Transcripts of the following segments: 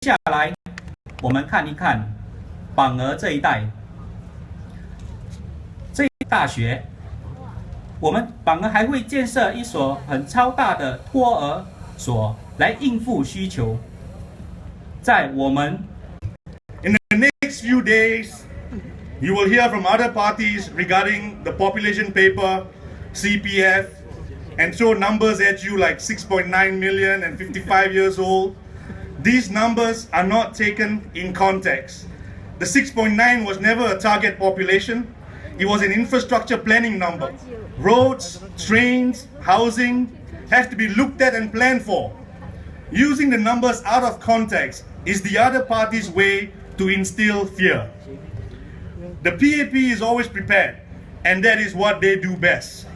下来，我们看一看榜额这一带，这一大学，我们榜额还会建设一所很超大的托儿所来应付需求。在我们 In the next few days, you will hear from other parties regarding the population paper, CPF, and throw numbers at you like 6.9 million and 55 years old. These numbers are not taken in context. The 6.9 was never a target population. It was an infrastructure planning number. Roads, trains, housing have to be looked at and planned for. Using the numbers out of context is the other party's way to instill fear. The PAP is always prepared, and that is what they do best.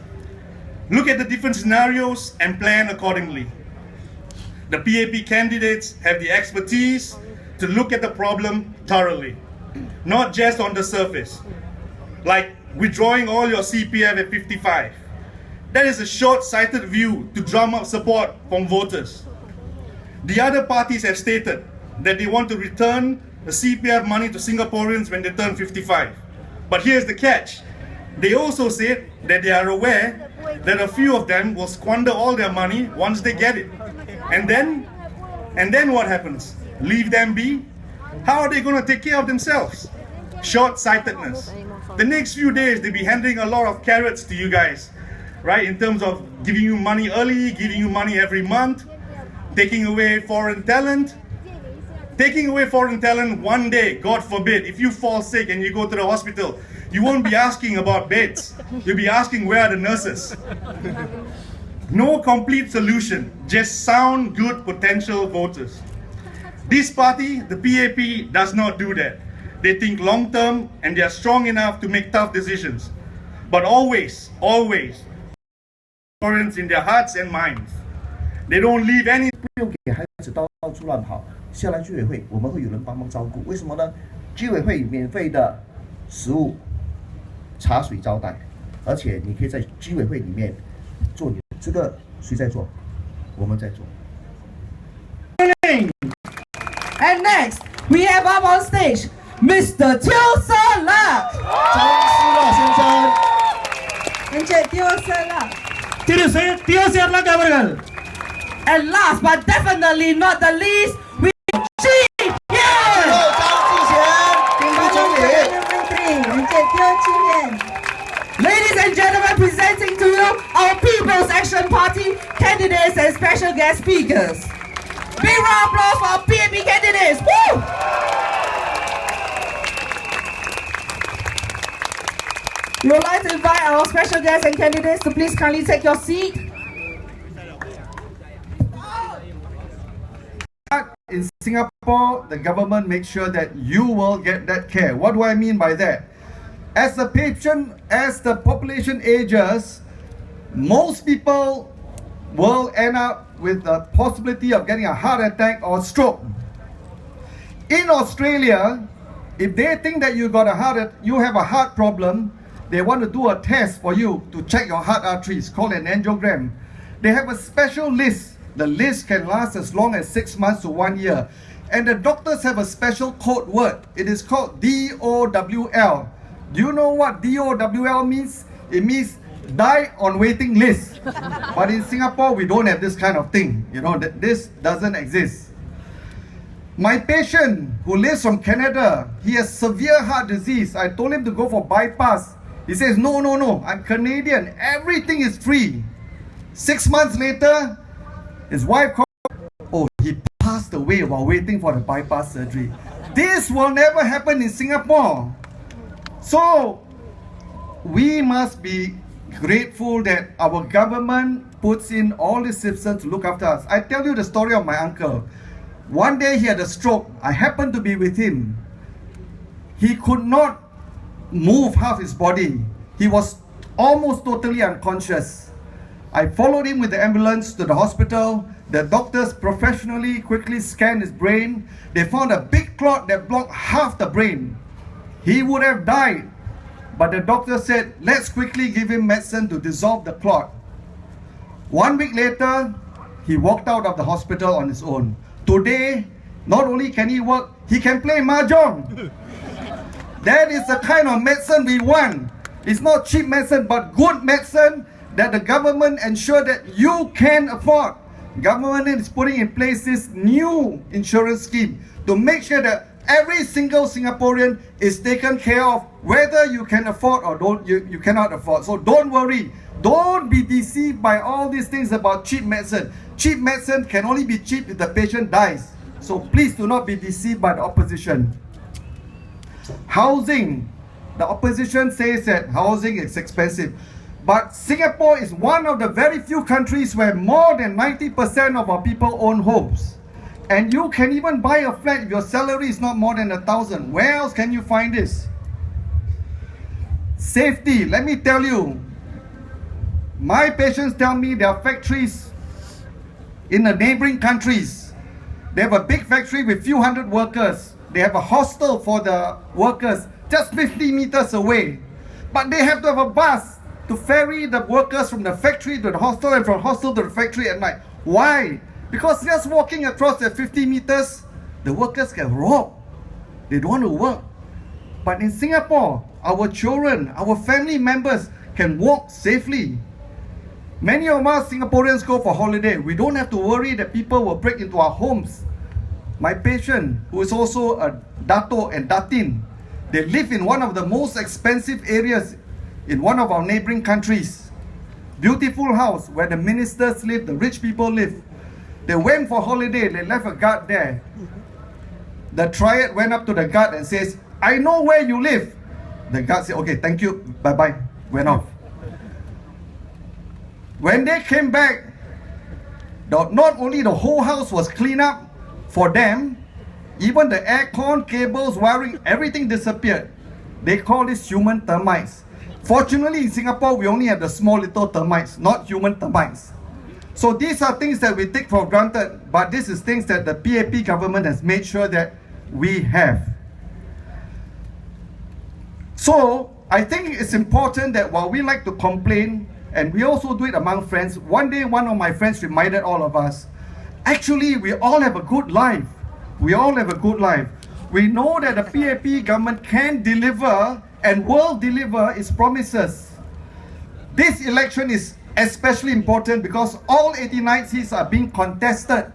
Look at the different scenarios and plan accordingly. The PAP candidates have the expertise to look at the problem thoroughly, not just on the surface, like withdrawing all your CPF at 55. That is a short-sighted view to drum up support from voters. The other parties have stated that they want to return the CPF money to Singaporeans when they turn 55. But here's the catch. They also said that they are aware that a few of them will squander all their money once they get it. And then what happens? Leave them be? How are they going to take care of themselves? Short-sightedness. The next few days, they'll be handing a lot of carrots to you guys, right? In terms of giving you money early, giving you money every month, taking away foreign talent. Taking away foreign talent one day, God forbid, if you fall sick and you go to the hospital, you won't be asking about beds. You'll be asking where are the nurses. No complete solution, just sound good potential voters. This party, the PAP, does not do that. They think long term and they are strong enough to make tough decisions. But always, Singaporeans in their hearts and minds. They don't leave any 不用给孩子到处乱跑，下来居委会我们会有人帮忙照顾。为什么呢？居委会免费的食物、茶水招待，而且你可以在居委会里面做你这个谁在做？我们在做。And next, we have up on stage Mr. Teo Ser Luck. 张思乐先生， Encik Teo Ser Luck. Teo Ser Luck அவர்கள் ，And last but definitely not the least, we have Ji Hian. 张继贤，副总理。 Encik Teo Chi Hian. Ladies and gentlemen, presenting to you our People's Action Party candidates and special guest speakers. Big round of applause for our PAP candidates. Woo! We would like to invite our special guests and candidates to please kindly take your seat. In Singapore, the government makes sure that you will get that care. What do I mean by that? As the population ages, most people will end up with the possibility of getting a heart attack or stroke. In Australia, if they think that you have a heart problem, they want to do a test for you to check your heart arteries, called an angiogram. They have a special list. The list can last as long as 6 months to 1 year. And the doctors have a special code word. It is called DOWL. Do you know what DOWL means? It means die on waiting list. But in Singapore, we don't have this kind of thing. You know, this doesn't exist. My patient who lives from Canada, he has severe heart disease. I told him to go for bypass. He says, no, I'm Canadian. Everything is free. 6 months later, his wife called, oh, he passed away while waiting for the bypass surgery. This will never happen in Singapore. So, we must be grateful that our government puts in all the systems to look after us. I tell you the story of my uncle. One day he had a stroke. I happened to be with him. He could not move half his body. He was almost totally unconscious. I followed him with the ambulance to the hospital. The doctors professionally quickly scanned his brain. They found a big clot that blocked half the brain. He would have died. But the doctor said, let's quickly give him medicine to dissolve the clot. 1 week later, he walked out of the hospital on his own. Today, Not only can he work, he can play mahjong. That is the kind of medicine we want. It's not cheap medicine, but good medicine that the government ensure that you can afford. Government is putting in place this new insurance scheme to make sure that every single Singaporean is taken care of, whether you can afford or you cannot afford. So don't worry. Don't be deceived by all these things about cheap medicine. Cheap medicine can only be cheap if the patient dies. So please do not be deceived by the opposition. Housing. The opposition says that housing is expensive. But Singapore is one of the very few countries where more than 90% of our people own homes. And you can even buy a flat if your salary is not more than 1,000. Where else can you find this? Safety. Let me tell you, my patients tell me there are factories in the neighboring countries. They have a big factory with few hundred workers. They have a hostel for the workers just 50 meters away. But they have to have a bus to ferry the workers from the factory to the hostel and from hostel to the factory at night. Why? Because just walking across the 50 meters, the workers get robbed. They don't want to work. But in Singapore, our children, our family members can walk safely. Many of us Singaporeans go for holiday. We don't have to worry that people will break into our homes. My patient, who is also a Dato and Datin, they live in one of the most expensive areas in one of our neighboring countries. Beautiful house where the ministers live, the rich people live. They went for holiday, they left a guard there. The triad went up to the guard and says, I know where you live. The guard said, okay, thank you, bye-bye, went off. When they came back, not only the whole house was cleaned up for them, even the aircon, cables, wiring, everything disappeared. They call this human termites. Fortunately, in Singapore, we only have the small little termites, not human termites. So these are things that we take for granted, but this is things that the PAP government has made sure that we have. So I think it's important that while we like to complain, and we also do it among friends, one day one of my friends reminded all of us, actually we all have a good life. We all have a good life. We know that the PAP government can deliver and will deliver its promises. This election is especially important because all 89 seats are being contested.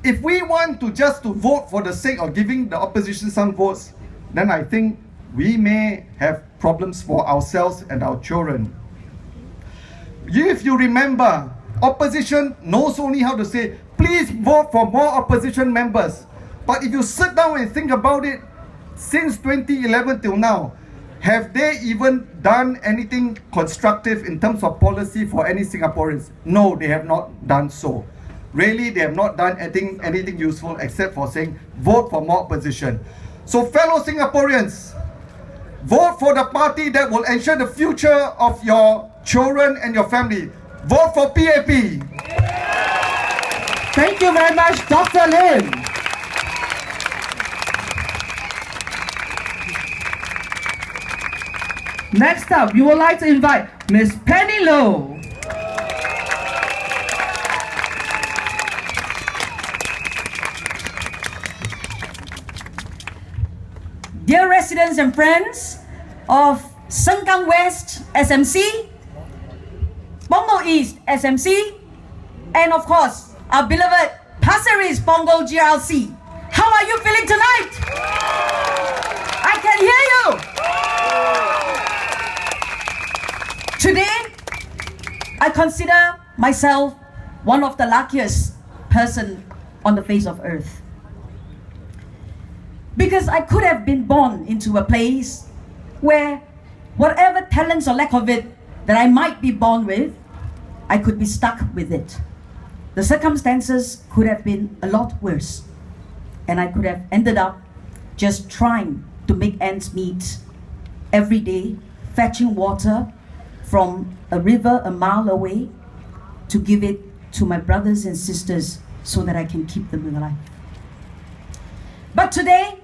If we want to just to vote for the sake of giving the opposition some votes, then I think we may have problems for ourselves and our children. If you remember, opposition knows only how to say, please vote for more opposition members. But if you sit down and think about it, since 2011 till now, have they even done anything constructive in terms of policy for any Singaporeans? No, they have not done so. Really, they have not done anything useful except for saying, vote for more opposition. So fellow Singaporeans, vote for the party that will ensure the future of your children and your family. Vote for PAP. Thank you very much, Dr. Lim. Next up, we would like to invite Ms. Penny Low. Dear residents and friends of Sengkang West SMC, Punggol East SMC, and of course, our beloved Pasir Ris Punggol GRLC. How are you feeling tonight? I can hear you. Today, I consider myself one of the luckiest person on the face of earth. Because I could have been born into a place where whatever talents or lack of it that I might be born with, I could be stuck with it. The circumstances could have been a lot worse, and I could have ended up just trying to make ends meet every day, fetching water from a river a mile away to give it to my brothers and sisters so that I can keep them alive. But today,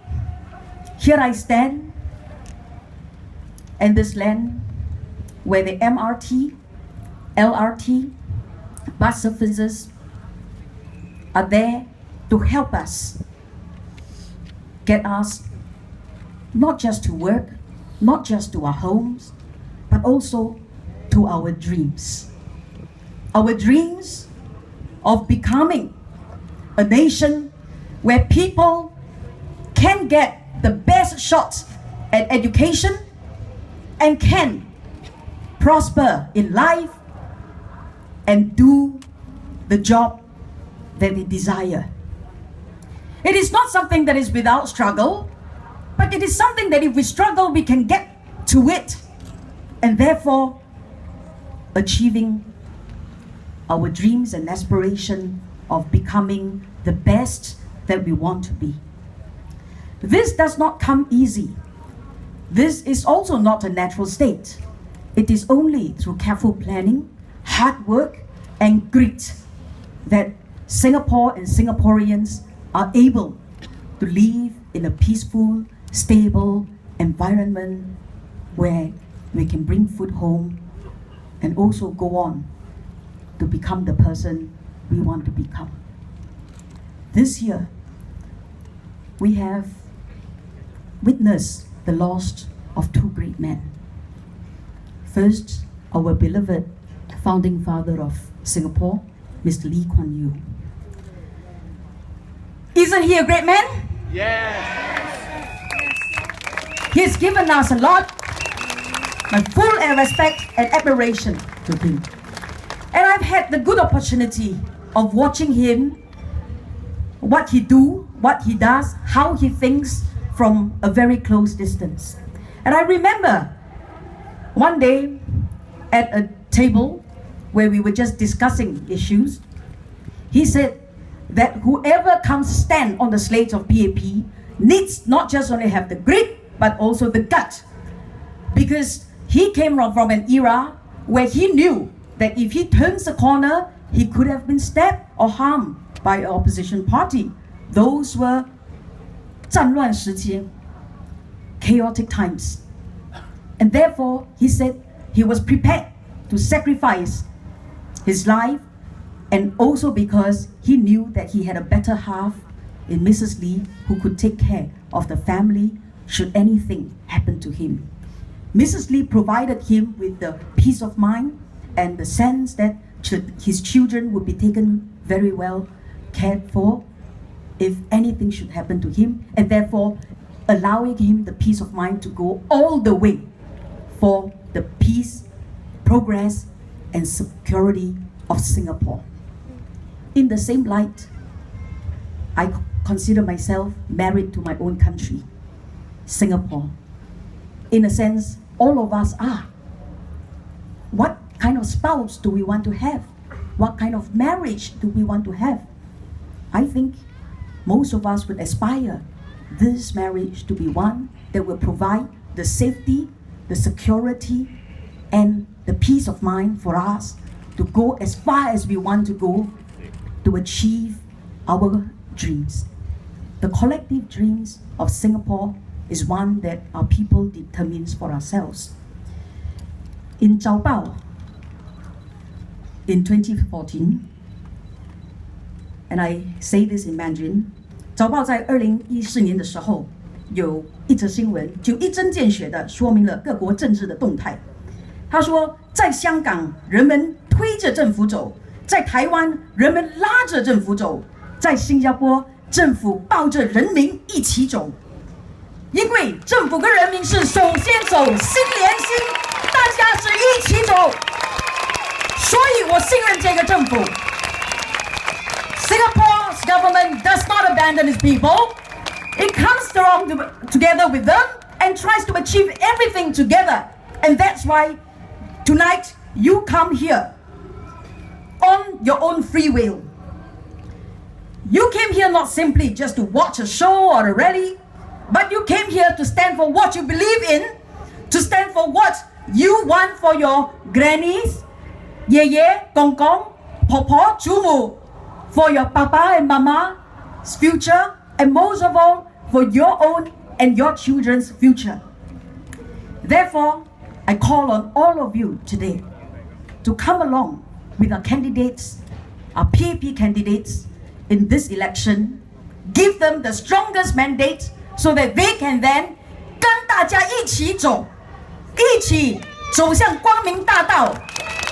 here I stand in this land where the MRT, LRT, bus services are there to help us get us not just to work, not just to our homes, but also to our dreams. Our dreams of becoming a nation where people can get the best shots at education and can prosper in life and do the job that they desire. It is not something that is without struggle, but it is something that if we struggle, we can get to it, and therefore achieving our dreams and aspiration of becoming the best that we want to be. This does not come easy. This is also not a natural state. It is only through careful planning, hard work, and grit that Singapore and Singaporeans are able to live in a peaceful, stable environment where we can bring food home and also go on to become the person we want to become. This year, we have witnessed the loss of two great men. First, our beloved founding father of Singapore, Mr. Lee Kuan Yew. Isn't he a great man? Yes. He's given us a lot. My full respect and admiration to him. And I've had the good opportunity of watching him, what he do, what he does, how he thinks from a very close distance. And I remember one day at a table where we were just discussing issues, he said that whoever comes stand on the slate of PAP needs not just only have the grit, but also the gut. Because he came from an era where he knew that if he turns the corner, he could have been stabbed or harmed by an opposition party. Those were 战乱时期, chaotic times. And therefore, he said he was prepared to sacrifice his life, and also because he knew that he had a better half in Mrs. Lee who could take care of the family should anything happen to him. Mrs. Lee provided him with the peace of mind and the sense that his children would be taken very well cared for if anything should happen to him, and therefore allowing him the peace of mind to go all the way for the peace, progress, and security of Singapore. In the same light, I consider myself married to my own country, Singapore. In a sense, all of us are. What kind of spouse do we want to have? What kind of marriage do we want to have? I think most of us would aspire this marriage to be one that will provide the safety, the security, and the peace of mind for us to go as far as we want to go to achieve our dreams. The collective dreams of Singapore is one that our people determines for ourselves. In Zhao Bao, in 2014, and I say this in Mandarin, 早报在2014年的时候有一则新闻，就一针见血地说明了各国政治的动态。他说，在香港人们推着政府走，在台湾人们拉着政府走，在新加坡政府抱着人民一起走。因为政府跟人民是手牵手、心连心，大家是一起走，所以我信任这个政府。Singapore's government does not abandon its people. It comes together with them and tries to achieve everything together. And that's why tonight you come here on your own free will. You came here not simply just to watch a show or a rally, but you came here to stand for what you believe in, to stand for what you want for your grannies, 爷爷、公公、婆婆、祖母, for your papa and mama's future, and most of all, for your own and your children's future. Therefore, I call on all of you today to come along with our candidates, our PAP candidates in this election, give them the strongest mandate so that they can then 跟大家一起走，一起走向光明大道，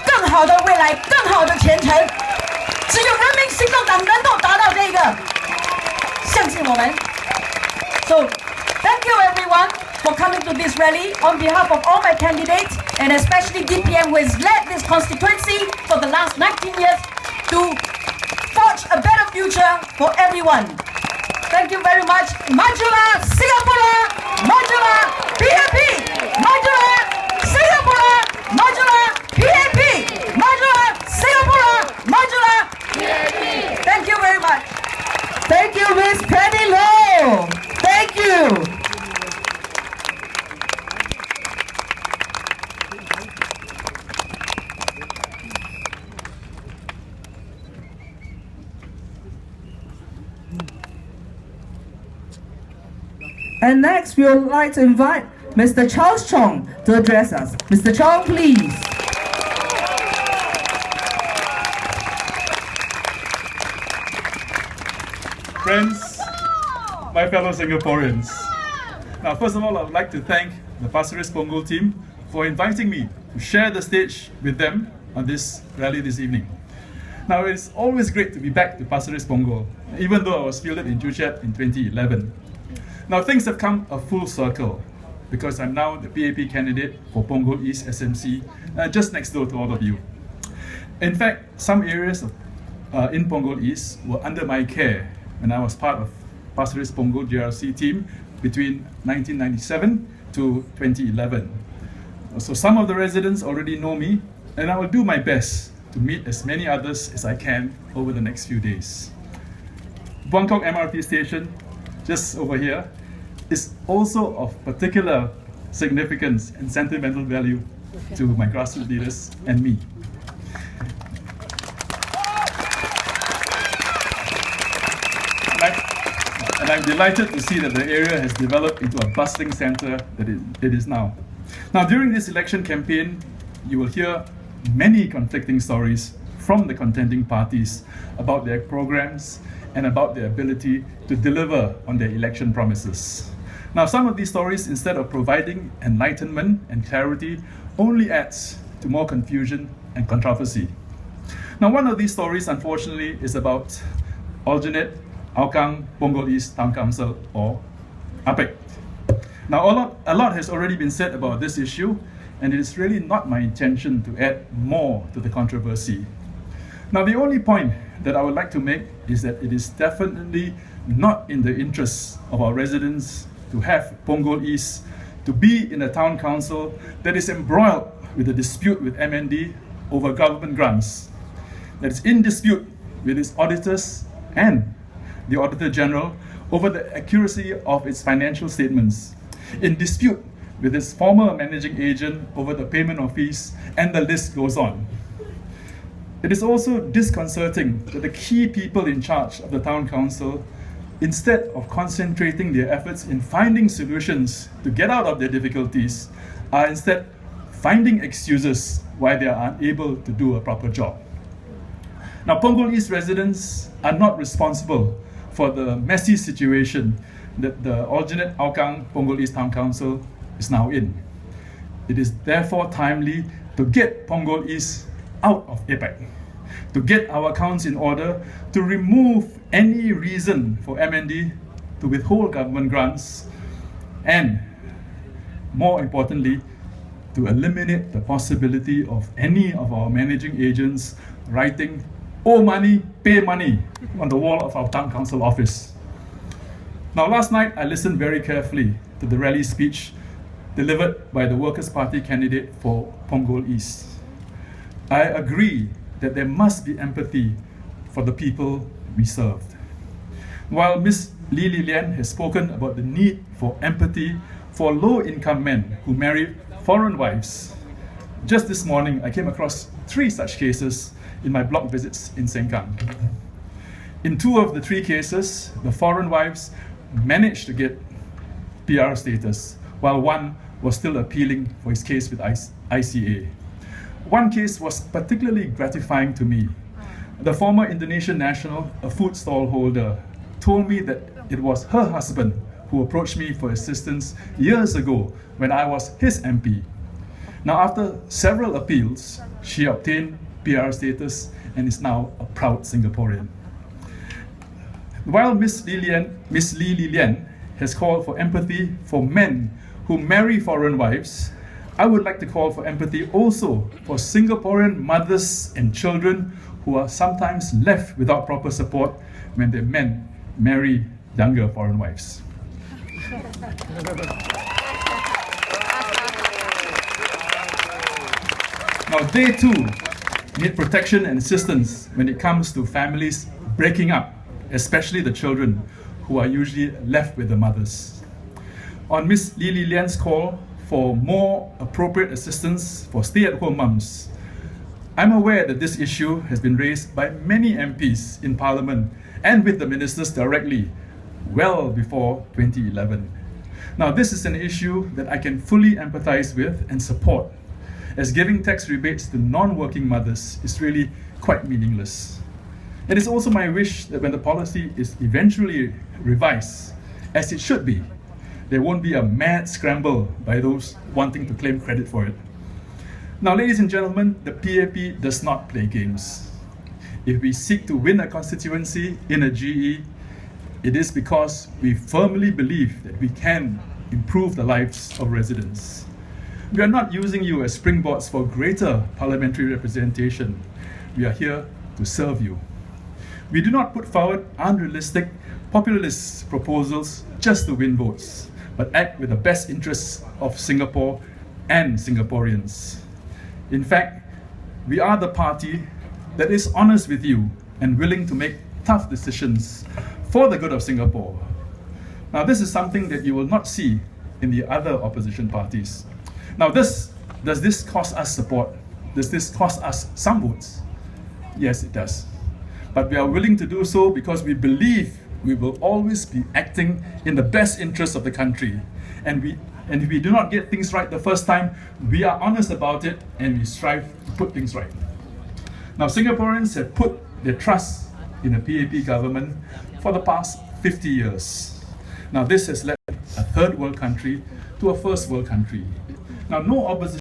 更好的未来，更好的前程。只有人民行动党能够达到这个，相信我们。So, thank you everyone for coming to this rally on behalf of all my candidates and especially DPM who has led this constituency for the last 19 years to forge a better future for everyone. Thank you very much. Majulah Singapore, Majulah PAP, Majulah Singapore, Majulah PAP, Majulah Singapore, Majulah PAP. Thank you very much. Thank you, Miss Penny Low. Thank you. And next, we would like to invite Mr. Charles Chong to address us. Mr. Chong, please. Friends, my fellow Singaporeans. Now, first of all, I would like to thank the Pasir Ris Punggol team for inviting me to share the stage with them on this rally this evening. Now, it's always great to be back to Pasir Ris Punggol, even though I was fielded in Joo Chiat in 2011. Now, things have come a full circle because I'm now the PAP candidate for Punggol East SMC, just next door to all of you. In fact, some areas in Punggol East were under my care when I was part of Pasir Ris Punggol GRC team between 1997 to 2011. So some of the residents already know me, and I will do my best to meet as many others as I can over the next few days. Buangkok MRT station, just over here, is also of particular significance and sentimental value to my grassroots leaders and me. And I'm delighted to see that the area has developed into a bustling center that it is now. Now, during this election campaign, you will hear many conflicting stories from the contending parties about their programs and about their ability to deliver on their election promises. Now, some of these stories, instead of providing enlightenment and clarity, only adds to more confusion and controversy. Now, one of these stories, unfortunately, is about Alternate Hougang Punggol East Town Council, or APEC. Now, a lot has already been said about this issue, and it is really not my intention to add more to the controversy. Now, the only point that I would like to make is that it is definitely not in the interests of our residents to have Punggol East to be in a town council that is embroiled with a dispute with MND over government grants, that is in dispute with its auditors and the Auditor General over the accuracy of its financial statements, in dispute with its former managing agent over the payment of fees, and the list goes on. It is also disconcerting that the key people in charge of the town council, instead of concentrating their efforts in finding solutions to get out of their difficulties, are instead finding excuses why they are unable to do a proper job. Now, Punggol East residents are not responsible for the messy situation that the alternate Hougang Punggol East Town Council is now in. It is therefore timely to get Punggol East out of APEC, to get our accounts in order, to remove any reason for MND to withhold government grants, and more importantly, to eliminate the possibility of any of our managing agents writing "owe money, pay money" on the wall of our town council office. Now, last night I listened very carefully to the rally speech delivered by the Workers' Party candidate for Punggol East. I agree that there must be empathy for the people we served. While Ms. Lee Li Lian has spoken about the need for empathy for low-income men who marry foreign wives, just this morning I came across 3 such cases in my block visits in Sengkang. In 2 of the 3 cases, the foreign wives managed to get PR status, while one was still appealing for his case with ICA. One case was particularly gratifying to me. The former Indonesian national, a food stall holder, told me that it was her husband who who approached me for assistance years ago when I was his MP. Now, after several appeals, she obtained PR status and is now a proud Singaporean. While Miss Lee Li Lian has called for empathy for men who marry foreign wives, I would like to call for empathy also for Singaporean mothers and children who are sometimes left without proper support when their men marry younger foreign wives. Now, they too need protection and assistance when it comes to families breaking up, especially the children who are usually left with the mothers. On Ms. Lee Li Lian's call for more appropriate assistance for stay-at-home mums, I'm aware that this issue has been raised by many MPs in Parliament and with the ministers directly well before 2011. Now, this is an issue that I can fully empathize with and support, as giving tax rebates to non-working mothers is really quite meaningless. It is also my wish that when the policy is eventually revised, as it should be, there won't be a mad scramble by those wanting to claim credit for it. Now, ladies and gentlemen, the PAP does not play games. If we seek to win a constituency in a GE, it is because we firmly believe that we can improve the lives of residents. We are not using you as springboards for greater parliamentary representation. We are here to serve you. We do not put forward unrealistic, populist proposals just to win votes, but act with the best interests of Singapore and Singaporeans. In fact, we are the party that is honest with you and willing to make tough decisions for the good of Singapore. Now, this is something that you will not see in the other opposition parties. Now, does this cost us support? Does this cost us some votes? Yes, it does. But we are willing to do so because we believe we will always be acting in the best interest of the country. And if we do not get things right the first time, we are honest about it and we strive to put things right. Now, Singaporeans have put their trust in the PAP government for the past 50 years. Now, this has led a third world country to a first world country. Now, no opposition